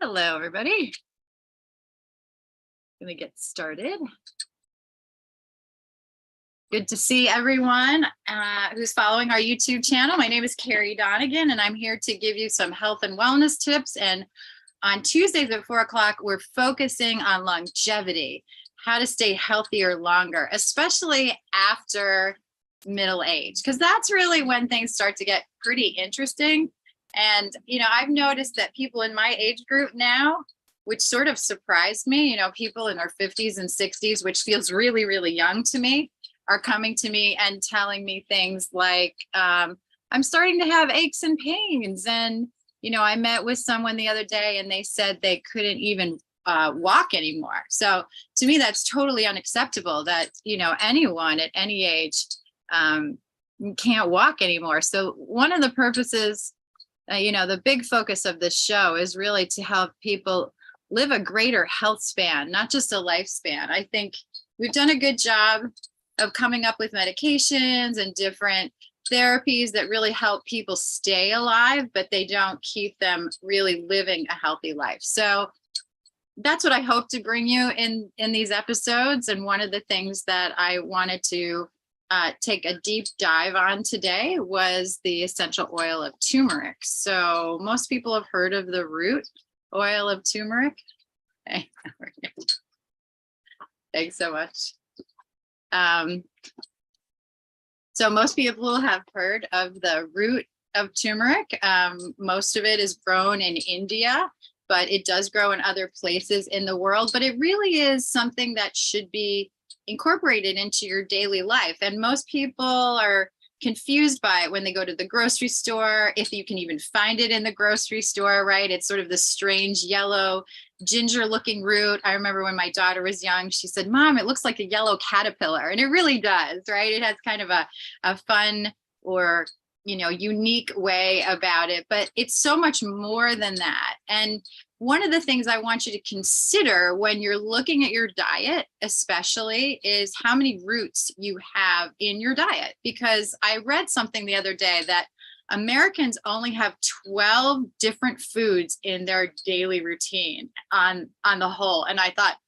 Hello, everybody. Gonna get started. Good to see everyone who's following our YouTube channel. My name is Carrie Donegan, and I'm here to give you some health and wellness tips. And on Tuesdays at 4 o'clock, we're focusing on longevity, how to stay healthier longer, especially after middle age, because that's really when things start to get pretty interesting. And, I've noticed that people in my age group now, which sort of surprised me, people in their 50s and 60s, which feels really, really young to me, are coming to me and telling me things like, I'm starting to have aches and pains. And, I met with someone the other day and they said they couldn't even walk anymore. So to me, that's totally unacceptable that, anyone at any age can't walk anymore. So one of the purposes, the big focus of this show is really to help people live a greater health span, not just a lifespan. I think we've done a good job of coming up with medications and different therapies that really help people stay alive, but they don't keep them really living a healthy life. So that's what I hope to bring you in these episodes. And one of the things that I wanted to take a deep dive on today was the essential oil of turmeric. So most people have heard of the root oil of turmeric. Okay. Thanks so much. So most people have heard of the root of turmeric. Most of it is grown in India, but it does grow in other places in the world. But it really is something that should be incorporated into your daily life. And most people are confused by it when they go to the grocery store, if you can even find it in the grocery store, right? It's sort of this strange yellow ginger looking root. I remember when my daughter was young, she said, "Mom, it looks like a yellow caterpillar." And it really does, right? It has kind of a fun or unique way about it, but it's so much more than that. And one of the things I want you to consider when you're looking at your diet, especially, is how many roots you have in your diet. Because I read something the other day that Americans only have 12 different foods in their daily routine on the whole. And I thought,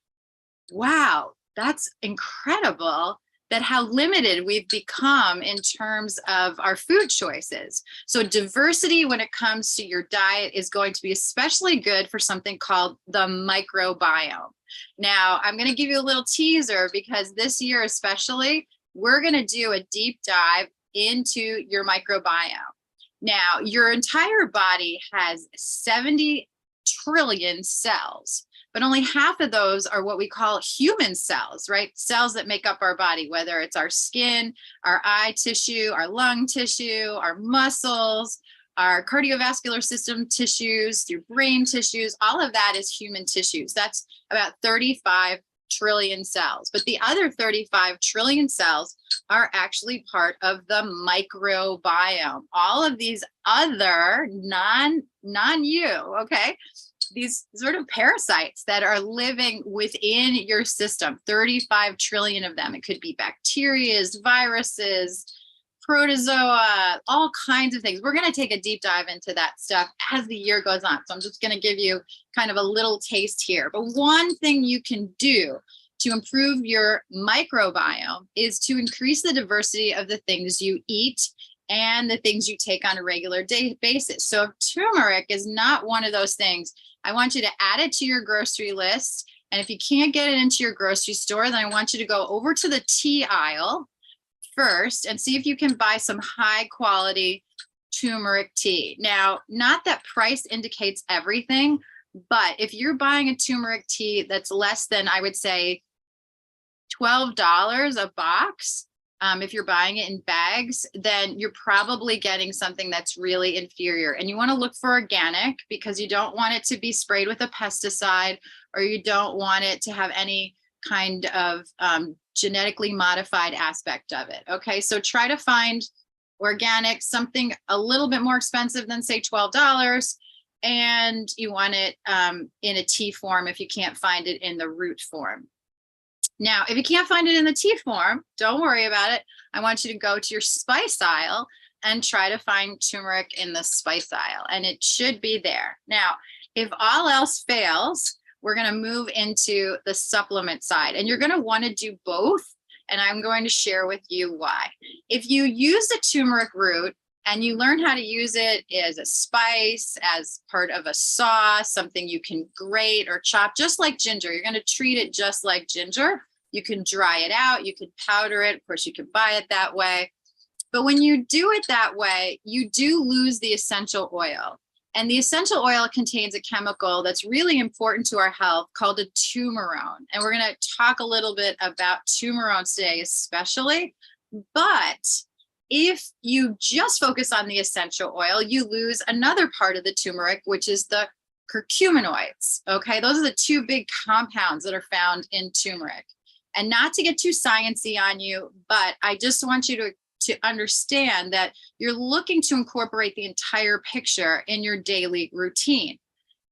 wow, that's incredible that how limited we've become in terms of our food choices. So diversity when it comes to your diet is going to be especially good for something called the microbiome. Now, I'm going to give you a little teaser because this year especially, we're going to do a deep dive into your microbiome. Now, your entire body has 70 trillion cells. But only half of those are what we call human cells, right? Cells that make up our body, whether it's our skin, our eye tissue, our lung tissue, our muscles, our cardiovascular system tissues, your brain tissues, all of that is human tissues. That's about 35 trillion cells. But the other 35 trillion cells are actually part of the microbiome. All of these other non-you, okay? These sort of parasites that are living within your system, 35 trillion of them. It could be bacteria, viruses, protozoa, all kinds of things. We're going to take a deep dive into that stuff as the year goes on. So I'm just going to give you kind of a little taste here. But one thing you can do to improve your microbiome is to increase the diversity of the things you eat and the things you take on a regular day basis. So if turmeric is not one of those things, I want you to add it to your grocery list. And if you can't get it into your grocery store, then I want you to go over to the tea aisle first and see if you can buy some high quality turmeric tea. Now, not that price indicates everything, but if you're buying a turmeric tea that's less than, I would say, $12 a box, if you're buying it in bags, then you're probably getting something that's really inferior. And you want to look for organic because you don't want it to be sprayed with a pesticide, or you don't want it to have any kind of genetically modified aspect of it. Okay, so try to find organic, something a little bit more expensive than say $12. And you want it in a tea form if you can't find it in the root form. Now, if you can't find it in the tea form, don't worry about it. I want you to go to your spice aisle and try to find turmeric in the spice aisle, and it should be there. Now, If all else fails, we're going to move into the supplement side, and you're going to want to do both. And I'm going to share with you why. If you use the turmeric root and you learn how to use it as a spice, as part of a sauce, something you can grate or chop, just like ginger, you're going to treat it just like ginger. You can dry it out, you can powder it. Of course, you can buy it that way. But when you do it that way, you do lose the essential oil. And the essential oil contains a chemical that's really important to our health called a turmerone. And we're going to talk a little bit about turmerones today, especially. But if you just focus on the essential oil, you lose another part of the turmeric, which is the curcuminoids. Okay, those are the two big compounds that are found in turmeric. And not to get too sciencey on you, but I just want you to understand that you're looking to incorporate the entire picture in your daily routine.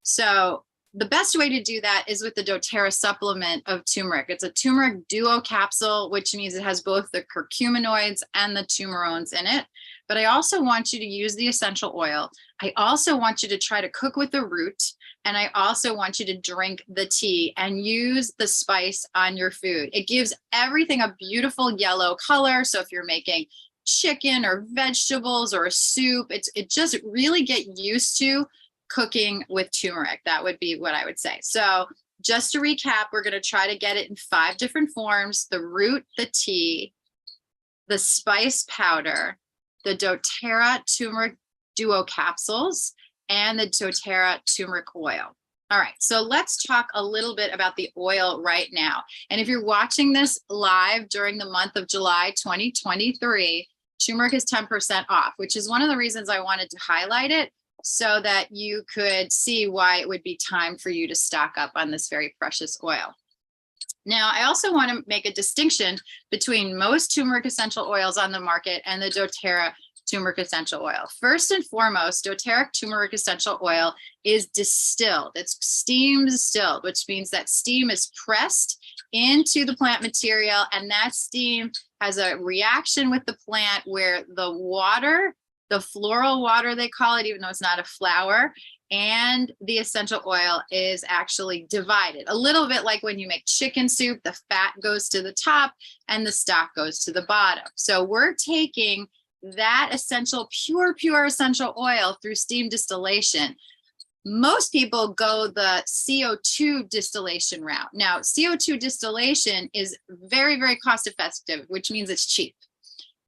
So the best way to do that is with the doTERRA supplement of turmeric. It's a turmeric duo capsule, which means it has both the curcuminoids and the turmerones in it. But I also want you to use the essential oil. I also want you to try to cook with the root. And I also want you to drink the tea and use the spice on your food. It gives everything a beautiful yellow color. So if you're making chicken or vegetables or a soup, it just really get used to cooking with turmeric. That would be what I would say. So just to recap, we're going to try to get it in 5 different forms: the root, the tea, the spice powder, the doTERRA turmeric duo capsules, and the doTERRA turmeric oil. All right, so let's talk a little bit about the oil right now. And if you're watching this live during the month of July 2023, turmeric is 10% off, which is one of the reasons I wanted to highlight it, so that you could see why it would be time for you to stock up on this very precious oil. Now, I also want to make a distinction between most turmeric essential oils on the market and the doTERRA turmeric essential oil. First and foremost, doTERRA turmeric essential oil is distilled. It's steam distilled, which means that steam is pressed into the plant material, and that steam has a reaction with the plant where the water, the floral water they call it, even though it's not a flower, and the essential oil is actually divided. A little bit like when you make chicken soup, the fat goes to the top and the stock goes to the bottom. So we're taking that essential, pure essential oil through steam distillation. Most people go the CO2 distillation route. Now, CO2 distillation is very, very cost effective, which means it's cheap.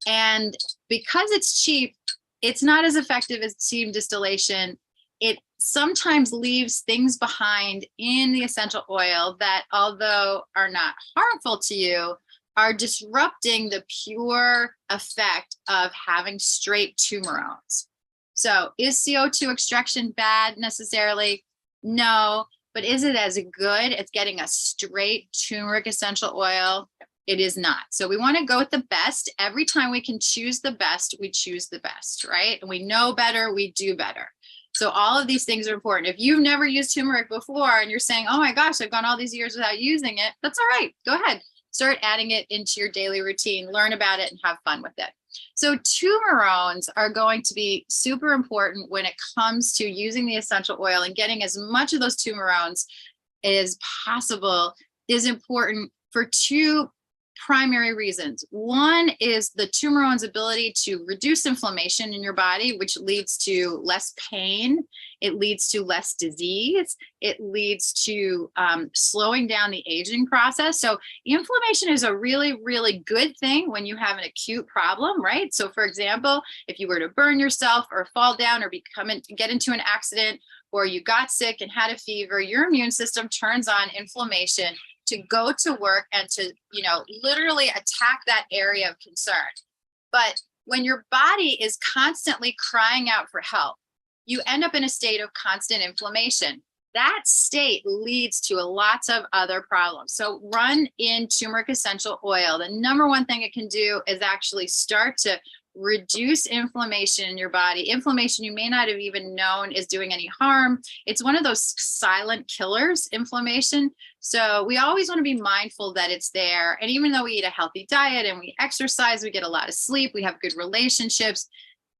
And because it's cheap, it's not as effective as steam distillation. It sometimes leaves things behind in the essential oil that, although are not harmful to you, are disrupting the pure effect of having straight turmerones. So is CO2 extraction bad necessarily? No, but is it as good as getting a straight turmeric essential oil? It is not. So we want to go with the best. Every time we can choose the best, we choose the best, right? And we know better, we do better. So all of these things are important. If you've never used turmeric before and you're saying, oh my gosh, I've gone all these years without using it, that's all right. Go ahead. Start adding it into your daily routine, learn about it, and have fun with it. So turmerones are going to be super important when it comes to using the essential oil, and getting as much of those turmerones as possible is important for 2 primary reasons. One is the turmerone's ability to reduce inflammation in your body, which leads to less pain. It leads to less disease. It leads to slowing down the aging process. So inflammation is a really, really good thing when you have an acute problem, right? So for example, if you were to burn yourself or fall down or get into an accident, or you got sick and had a fever, your immune system turns on inflammation to go to work and to, literally attack that area of concern. But when your body is constantly crying out for help, you end up in a state of constant inflammation. That state leads to lots of other problems. So run in turmeric essential oil. The number one thing it can do is actually start to reduce inflammation in your body. Inflammation you may not have even known is doing any harm. It's one of those silent killers, inflammation. So we always want to be mindful that it's there. And even though we eat a healthy diet and we exercise, we get a lot of sleep, we have good relationships,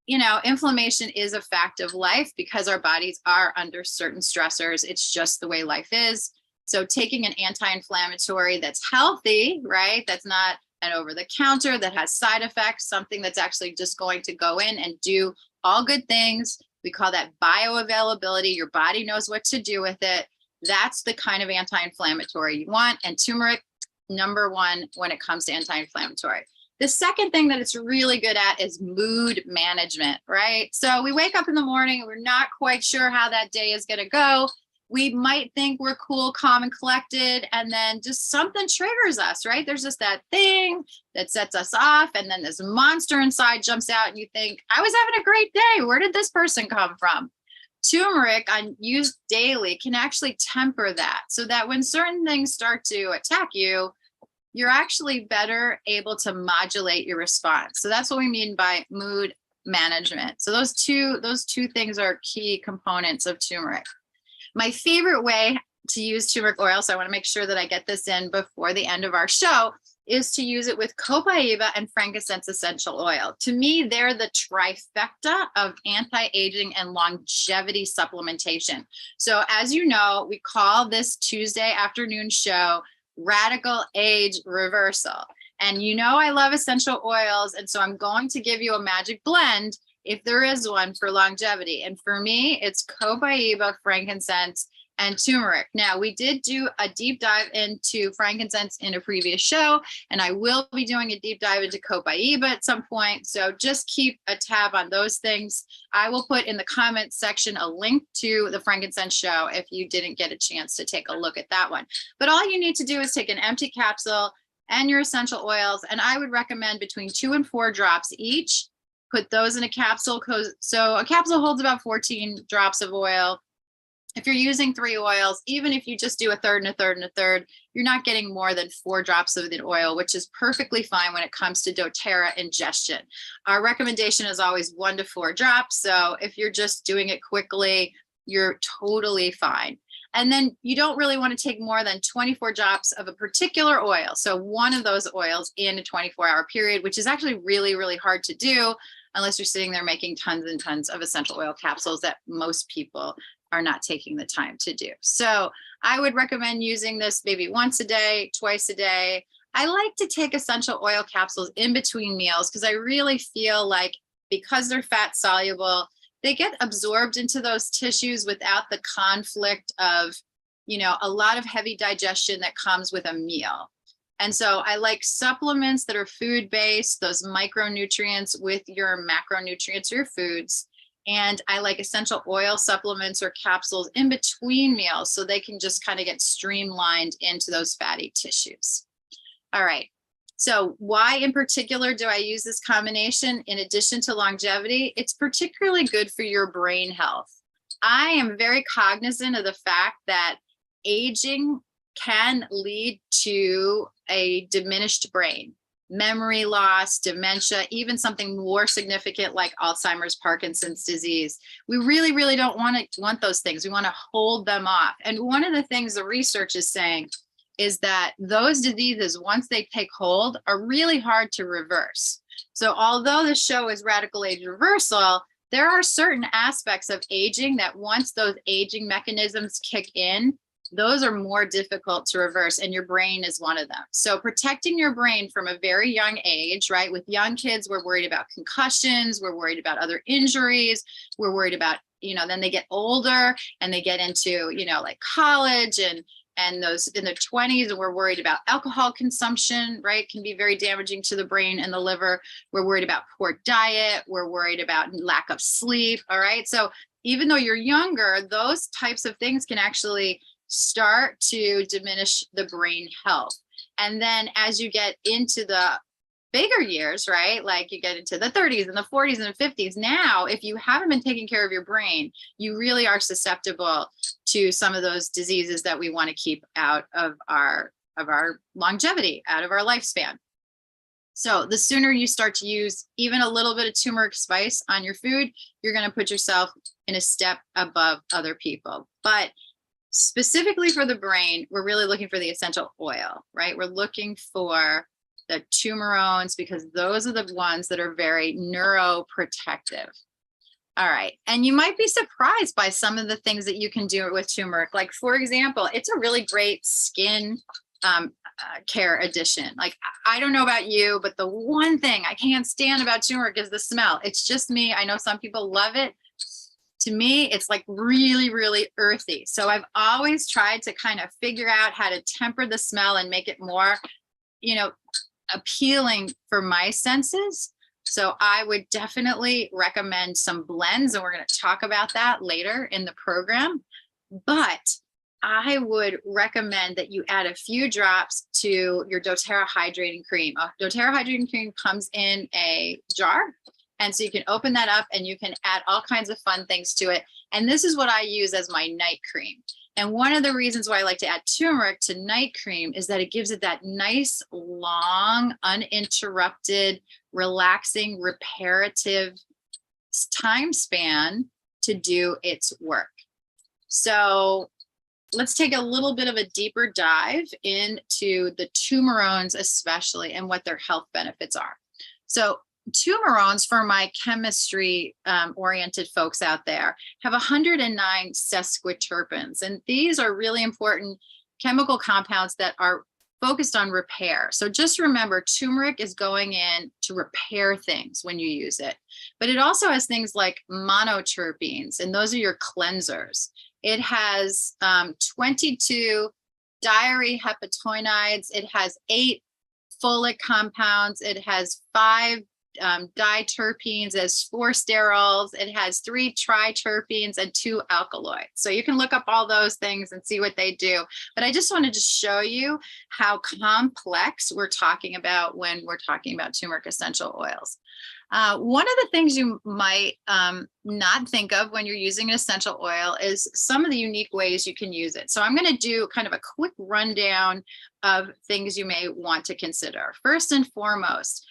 inflammation is a fact of life because our bodies are under certain stressors. It's just the way life is. So taking an anti-inflammatory that's healthy, right? That's not an over-the-counter, that has side effects, something that's actually just going to go in and do all good things. We call that bioavailability. Your body knows what to do with it. That's the kind of anti-inflammatory you want. And turmeric, number one when it comes to anti-inflammatory. The second thing that it's really good at is mood management, right? So we wake up in the morning and we're not quite sure how that day is going to go. We might think we're cool, calm, and collected, and then just something triggers us, right? There's just that thing that sets us off, and then this monster inside jumps out, and you think, I was having a great day. Where did this person come from? Turmeric, used daily, can actually temper that so that when certain things start to attack you, you're actually better able to modulate your response. So that's what we mean by mood management. So those two things are key components of turmeric. My favorite way to use turmeric oil, so I want to make sure that I get this in before the end of our show, is to use it with copaiba and frankincense essential oil. To me, they're the trifecta of anti-aging and longevity supplementation. So as you know, we call this Tuesday afternoon show Radical Age Reversal. And I love essential oils, and so I'm going to give you a magic blend if there is one for longevity. And for me, it's copaiba, frankincense, and turmeric. Now, we did do a deep dive into frankincense in a previous show, and I will be doing a deep dive into copaiba at some point. So just keep a tab on those things. I will put in the comments section a link to the frankincense show if you didn't get a chance to take a look at that one. But all you need to do is take an empty capsule and your essential oils, and I would recommend between 2 and 4 drops each. Put those in a capsule. So a capsule holds about 14 drops of oil. If you're using 3 oils, even if you just do a third and a third and a third, you're not getting more than 4 drops of the oil, which is perfectly fine when it comes to doTERRA ingestion. Our recommendation is always 1 to 4 drops. So if you're just doing it quickly, you're totally fine. And then you don't really want to take more than 24 drops of a particular oil. So one of those oils in a 24-hour period, which is actually really, really hard to do unless you're sitting there making tons and tons of essential oil capsules that most people are not taking the time to do. So I would recommend using this maybe once a day, twice a day. I like to take essential oil capsules in between meals because I really feel like because they're fat soluble, they get absorbed into those tissues without the conflict of, a lot of heavy digestion that comes with a meal. And so I like supplements that are food-based, those micronutrients with your macronutrients, your foods. And I like essential oil supplements or capsules in between meals so they can just kind of get streamlined into those fatty tissues. All right. So why in particular do I use this combination? In addition to longevity, it's particularly good for your brain health. I am very cognizant of the fact that aging can lead to a diminished brain, memory loss, dementia, even something more significant like Alzheimer's, Parkinson's disease. We really, really don't want those things. We want to hold them off. And one of the things the research is saying is that those diseases, once they take hold, are really hard to reverse. So although the show is Radical Age Reversal, there are certain aspects of aging that once those aging mechanisms kick in, those are more difficult to reverse, and your brain is one of them. So protecting your brain from a very young age, right? With young kids, we're worried about concussions, we're worried about other injuries, we're worried about, then they get older and they get into, like college and those in their 20s, and we're worried about alcohol consumption, right? Can be very damaging to the brain and the liver. We're worried about poor diet. We're worried about lack of sleep, all right? So even though you're younger, those types of things can actually start to diminish the brain health. And then as you get into the bigger years, right? Like you get into the 30s and the 40s and the 50s. Now, if you haven't been taking care of your brain, you really are susceptible to some of those diseases that we want to keep out of our longevity, out of our lifespan. So the sooner you start to use even a little bit of turmeric spice on your food, you're going to put yourself in a step above other people. But specifically for the brain, we're really looking for the essential oil, right? We're looking for the turmerones, because those are the ones that are very neuroprotective. All right. And you might be surprised by some of the things that you can do with turmeric. Like, for example, it's a really great skin care addition. Like, I don't know about you, but the one thing I can't stand about turmeric is the smell. It's just me. I know some people love it. To me, it's like really, really earthy. So I've always tried to kind of figure out how to temper the smell and make it more, appealing for my senses. So I would definitely recommend some blends, and we're going to talk about that later in the program. But I would recommend that you add a few drops to your doTERRA hydrating cream. doTERRA hydrating cream comes in a jar. And so you can open that up and you can add all kinds of fun things to it. And this is what I use as my night cream. And one of the reasons why I like to add turmeric to night cream is that it gives it that nice, long, uninterrupted, relaxing, reparative time span to do its work. So let's take a little bit of a deeper dive into the turmerones, especially, and what their health benefits are. So turmerones, for my chemistry oriented folks out there, have 109 sesquiterpenes. And these are really important chemical compounds that are focused on repair. So just remember, turmeric is going in to repair things when you use it. But it also has things like monoterpenes, and those are your cleansers. It has 22 diarrhea-hepatoinides. It has 8 folic compounds. It has 5 diterpenes, as 4 sterols. It has 3 triterpenes and 2 alkaloids. So you can look up all those things and see what they do. But I just wanted to show you how complex we're talking about when we're talking about turmeric essential oils. One of the things you might not think of when you're using an essential oil is some of the unique ways you can use it. So I'm going to do kind of a quick rundown of things you may want to consider. First and foremost,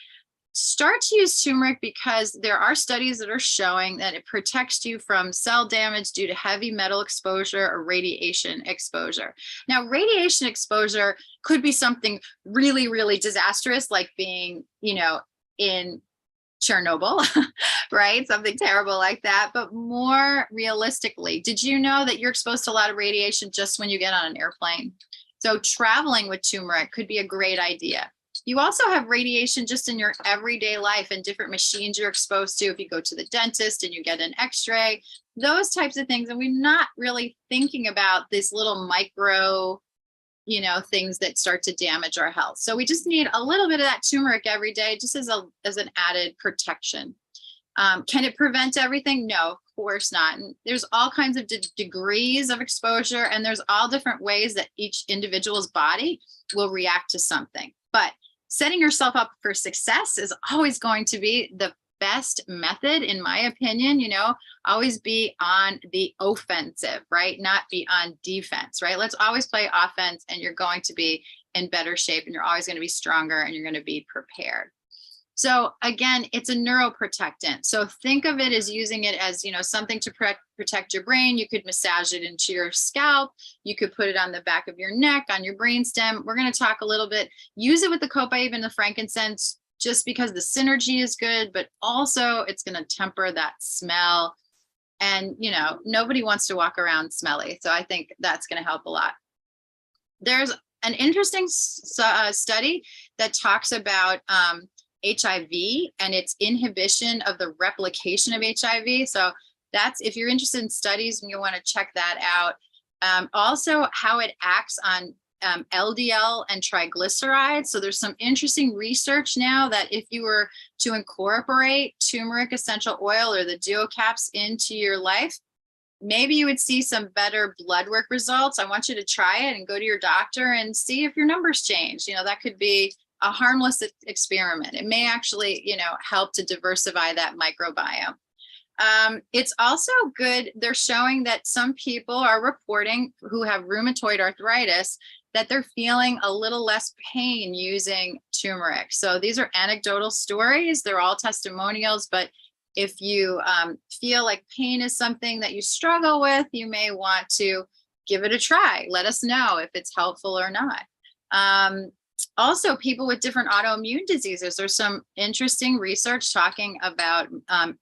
start to use turmeric because there are studies that are showing that it protects you from cell damage due to heavy metal exposure or radiation exposure. Now, radiation exposure could be something really, really disastrous, like being, in Chernobyl, right? Something terrible like that. But more realistically, did you know that you're exposed to a lot of radiation just when you get on an airplane? So traveling with turmeric could be a great idea. You also have radiation just in your everyday life and different machines you're exposed to. If you go to the dentist and you get an x-ray, those types of things. And we're not really thinking about these little micro, things that start to damage our health. So we just need a little bit of that turmeric every day, just as an added protection. Can it prevent everything? No, of course not. And there's all kinds of degrees of exposure, and there's all different ways that each individual's body will react to something. But setting yourself up for success is always going to be the best method, in my opinion. Always be on the offensive, right? Not be on defense, right? Let's always play offense, and you're going to be in better shape, and you're always going to be stronger, and you're going to be prepared. So again, it's a neuroprotectant. So think of it as using it as, something to protect your brain. You could massage it into your scalp. You could put it on the back of your neck, on your brainstem. We're going to talk a little bit, use it with the copaiba and the frankincense, just because the synergy is good, but also it's going to temper that smell. And, nobody wants to walk around smelly. So I think that's going to help a lot. There's an interesting study that talks about HIV and its inhibition of the replication of HIV. So that's, if you're interested in studies, and you want to check that out. Also, how it acts on LDL and triglycerides. So there's some interesting research now that if you were to incorporate turmeric essential oil or the duocaps into your life, maybe you would see some better blood work results. I want you to try it and go to your doctor and see if your numbers change. That could be a harmless experiment. It may actually, help to diversify that microbiome. It's also good. They're showing that some people are reporting who have rheumatoid arthritis that they're feeling a little less pain using turmeric. So these are anecdotal stories. They're all testimonials, but if you feel like pain is something that you struggle with, you may want to give it a try. Let us know if it's helpful or not. Also, people with different autoimmune diseases. There's some interesting research talking about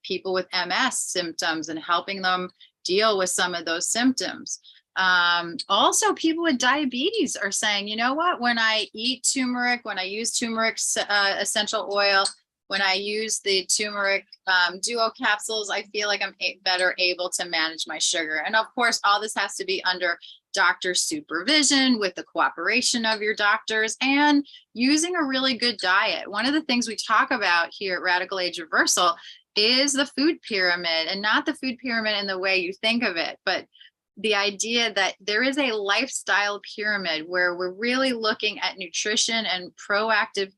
people with MS symptoms and helping them deal with some of those symptoms. Also, people with diabetes are saying, you know what, when I eat turmeric, when I use turmeric essential oil, when I use the turmeric duo capsules, I feel like I'm better able to manage my sugar. And of course, all this has to be under doctor supervision with the cooperation of your doctors and using a really good diet. One of the things we talk about here at Radical Age Reversal is the food pyramid, and not the food pyramid in the way you think of it, but the idea that there is a lifestyle pyramid where we're really looking at nutrition and proactive,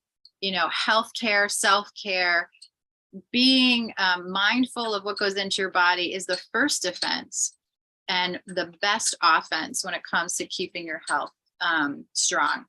healthcare, self-care. Being mindful of what goes into your body is the first defense and the best offense when it comes to keeping your health strong.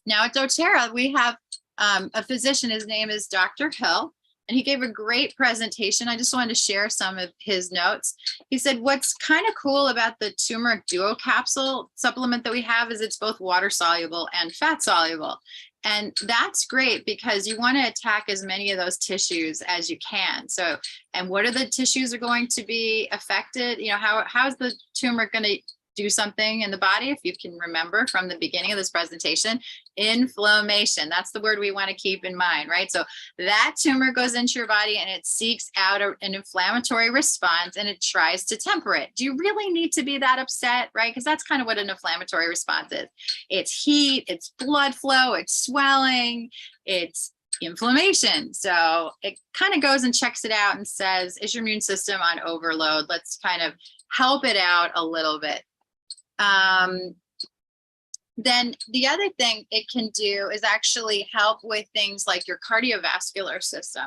Now at doTERRA, we have a physician. His name is Dr. Hill, and he gave a great presentation. I just wanted to share some of his notes. He said, what's kind of cool about the turmeric duo capsule supplement that we have is it's both water soluble and fat soluble. And that's great because you want to attack as many of those tissues as you can. So, and what are the tissues are going to be affected? How's the turmeric going to do something in the body? If you can remember from the beginning of this presentation, inflammation. That's the word we want to keep in mind, right? So that tumor goes into your body and it seeks out an inflammatory response and it tries to temper it. Do you really need to be that upset, right? Because that's kind of what an inflammatory response is. It's heat, it's blood flow, it's swelling, it's inflammation. So it kind of goes and checks it out and says, is your immune system on overload? Let's kind of help it out a little bit. Then the other thing it can do is actually help with things like your cardiovascular system.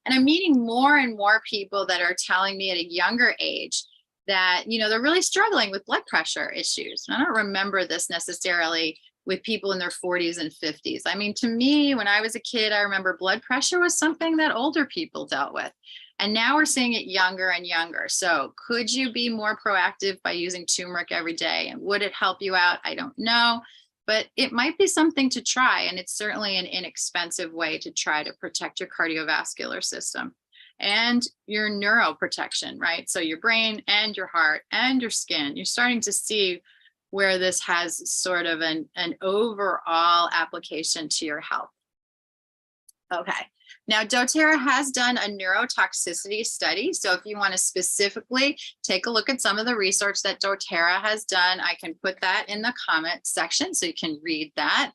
And I'm meeting more and more people that are telling me at a younger age that, they're really struggling with blood pressure issues. And I don't remember this necessarily with people in their 40s and 50s. I mean, to me, when I was a kid, I remember blood pressure was something that older people dealt with. And now we're seeing it younger and younger. So could you be more proactive by using turmeric every day? And would it help you out? I don't know, but it might be something to try. And it's certainly an inexpensive way to try to protect your cardiovascular system and your neuroprotection, right? So your brain and your heart and your skin. You're starting to see where this has sort of an overall application to your health. Okay. Now, doTERRA has done a neurotoxicity study. So if you want to specifically take a look at some of the research that doTERRA has done, I can put that in the comment section so you can read that.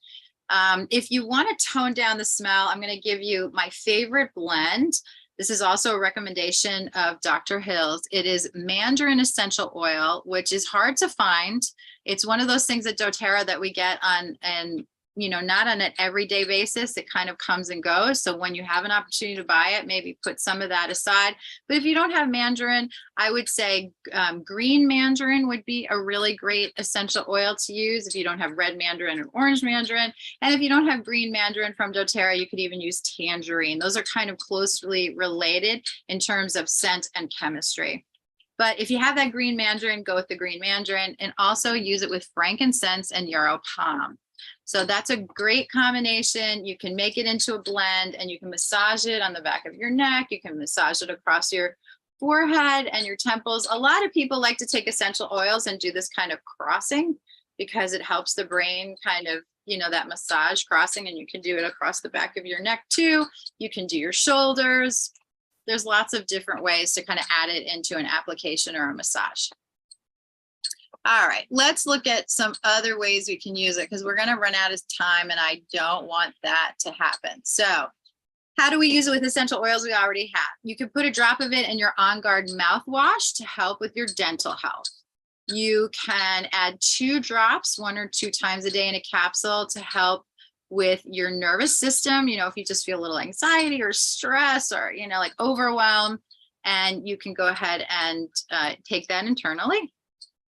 If you want to tone down the smell, I'm going to give you my favorite blend. This is also a recommendation of Dr. Hill's. It is mandarin essential oil, which is hard to find. It's one of those things at doTERRA that we get on not on an everyday basis. It kind of comes and goes. So when you have an opportunity to buy it, maybe put some of that aside. But if you don't have mandarin, I would say green mandarin would be a really great essential oil to use if you don't have red mandarin or orange mandarin. And if you don't have green mandarin from doTERRA, you could even use tangerine. Those are kind of closely related in terms of scent and chemistry. But if you have that green mandarin, go with the green mandarin, and also use it with frankincense and yarrow palm. So that's a great combination. You can make it into a blend and you can massage it on the back of your neck. You can massage it across your forehead and your temples. A lot of people like to take essential oils and do this kind of crossing because it helps the brain kind of, that massage crossing, and you can do it across the back of your neck too. You can do your shoulders. There's lots of different ways to kind of add it into an application or a massage. All right, let's look at some other ways we can use it because we're going to run out of time and I don't want that to happen. So how do we use it with essential oils we already have? You can put a drop of it in your On Guard mouthwash to help with your dental health. You can add 2 drops 1 or 2 times a day in a capsule to help with your nervous system. If you just feel a little anxiety or stress or, like overwhelm, and you can go ahead and take that internally.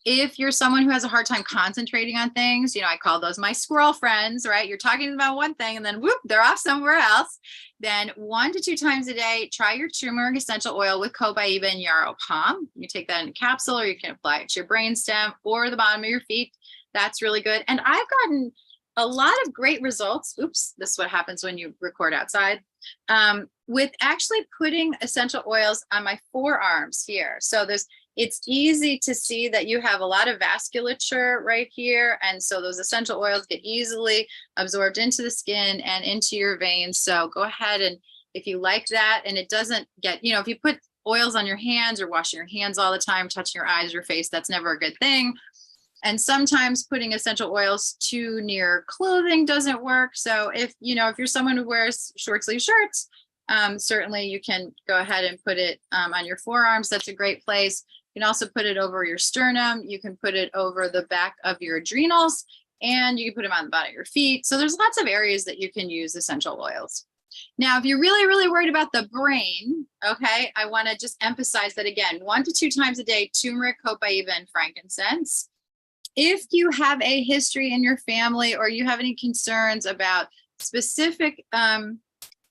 If you're someone who has a hard time concentrating on things, I call those my squirrel friends, right? You're talking about one thing and then whoop, they're off somewhere else. Then 1 to 2 times a day, try your turmeric essential oil with cobaiba and yarrow palm. You take that in a capsule, or you can apply it to your brainstem or the bottom of your feet. That's really good. And I've gotten a lot of great results. Oops, this is what happens when you record outside. With actually putting essential oils on my forearms here. So it's easy to see that you have a lot of vasculature right here. And so those essential oils get easily absorbed into the skin and into your veins. So go ahead, and if you like that, and it doesn't get, if you put oils on your hands or washing your hands all the time, touching your eyes, your face, that's never a good thing. And sometimes putting essential oils too near clothing doesn't work. So if you're someone who wears short sleeve shirts, certainly you can go ahead and put it on your forearms. That's a great place. You can also put it over your sternum. You can put it over the back of your adrenals, and you can put them on the bottom of your feet. So there's lots of areas that you can use essential oils. Now, if you're really, really worried about the brain, okay, I want to just emphasize that again, 1 to 2 times a day, turmeric, copaiba, and frankincense. If you have a history in your family, or you have any concerns about specific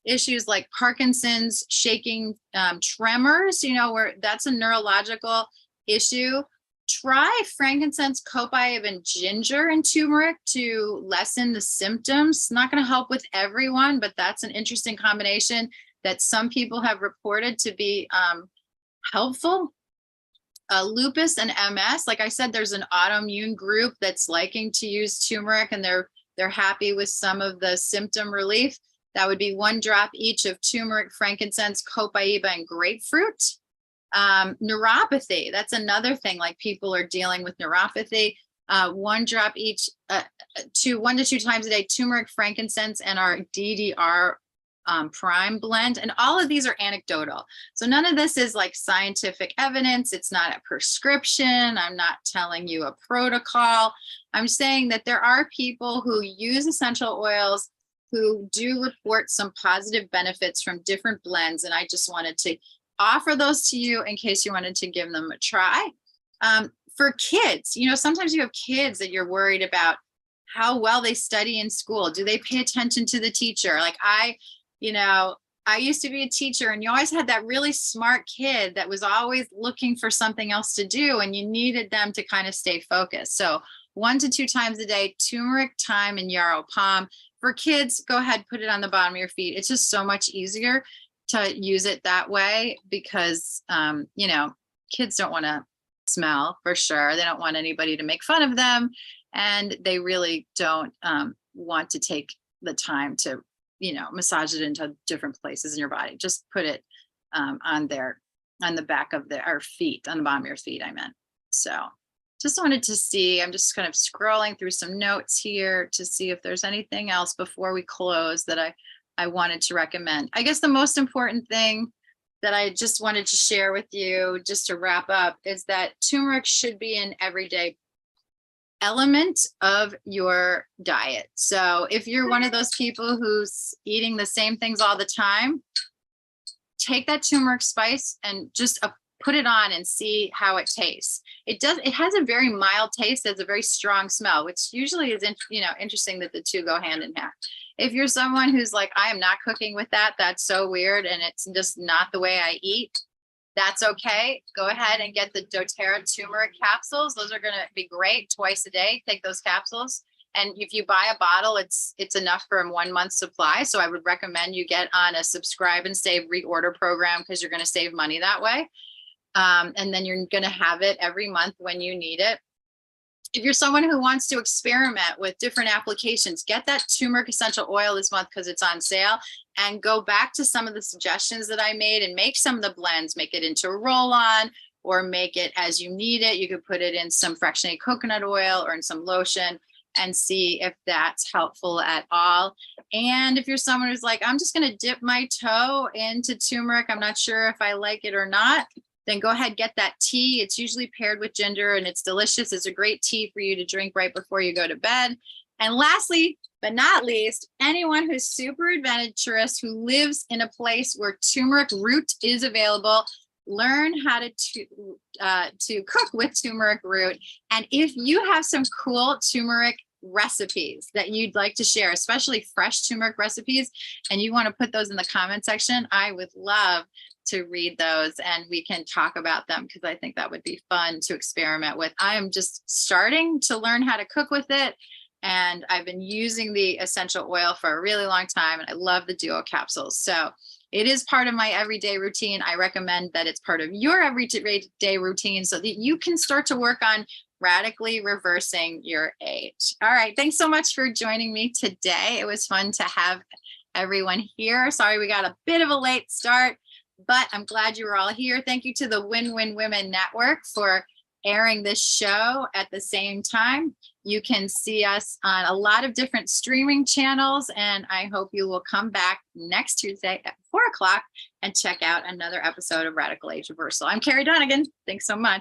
issues like Parkinson's, shaking, tremors, where that's a neurological issue, try frankincense, copaiba, and ginger and turmeric to lessen the symptoms. Not going to help with everyone, but that's an interesting combination that some people have reported to be helpful. Lupus and MS, like I said, there's an autoimmune group that's liking to use turmeric, and they're happy with some of the symptom relief. That would be 1 drop each of turmeric, frankincense, copaiba, and grapefruit. Neuropathy, that's another thing, like people are dealing with neuropathy. 1 drop each, 1 to 2 times a day, turmeric, frankincense, and our DDR prime blend. And all of these are anecdotal. So none of this is like scientific evidence. It's not a prescription. I'm not telling you a protocol. I'm saying that there are people who use essential oils who do report some positive benefits from different blends. And I just wanted to offer those to you in case you wanted to give them a try. For kids, sometimes you have kids that you're worried about how well they study in school. Do they pay attention to the teacher? Like I used to be a teacher, and you always had that really smart kid that was always looking for something else to do, and you needed them to kind of stay focused. So 1 to 2 times a day, turmeric, thyme, and yarrow palm. For kids, go ahead, put it on the bottom of your feet. It's just so much easier to use it that way because, kids don't want to smell, for sure. They don't want anybody to make fun of them, and they really don't want to take the time to massage it into different places in your body. Just put it on the back of our feet, on the bottom of your feet, I meant. So just wanted to see, I'm just kind of scrolling through some notes here to see if there's anything else before we close that I wanted to recommend. I guess the most important thing that I just wanted to share with you, just to wrap up, is that turmeric should be an everyday element of your diet. So if you're one of those people who's eating the same things all the time, take that turmeric spice and just put it on and see how it tastes. It has a very mild taste. It's a very strong smell, which usually is interesting that the two go hand in hand. If you're someone who's like, I am not cooking with that, that's so weird, and it's just not the way I eat, that's okay. Go ahead and get the doTERRA turmeric capsules. Those are going to be great twice a day. Take those capsules. And if you buy a bottle, it's enough for a 1 month supply. So I would recommend you get on a subscribe and save reorder program, because you're going to save money that way. And then you're going to have it every month when you need it. If you're someone who wants to experiment with different applications, get that turmeric essential oil this month because it's on sale, and go back to some of the suggestions that I made and make some of the blends, make it into a roll-on, or make it as you need it. You could put it in some fractionated coconut oil or in some lotion and see if that's helpful at all. And if you're someone who's like, I'm just going to dip my toe into turmeric, I'm not sure if I like it or not, then go ahead, get that tea. It's usually paired with ginger, and it's delicious. It's a great tea for you to drink right before you go to bed. And lastly, but not least, anyone who's super adventurous, who lives in a place where turmeric root is available, learn how to cook with turmeric root. And if you have some cool turmeric recipes that you'd like to share, especially fresh turmeric recipes, and you want to put those in the comment section, I would love to read those and we can talk about them, because I think that would be fun to experiment with. I am just starting to learn how to cook with it. And I've been using the essential oil for a really long time, and I love the duo capsules. So it is part of my everyday routine. I recommend that it's part of your everyday routine so that you can start to work on radically reversing your age. All right. Thanks so much for joining me today. It was fun to have everyone here. Sorry we got a bit of a late start, but I'm glad you were all here. Thank you to the Win-Win Women Network for airing this show at the same time. You can see us on a lot of different streaming channels, and I hope you will come back next Tuesday at 4 o'clock and check out another episode of Radical Age Reversal. I'm Carrie Donegan. Thanks so much.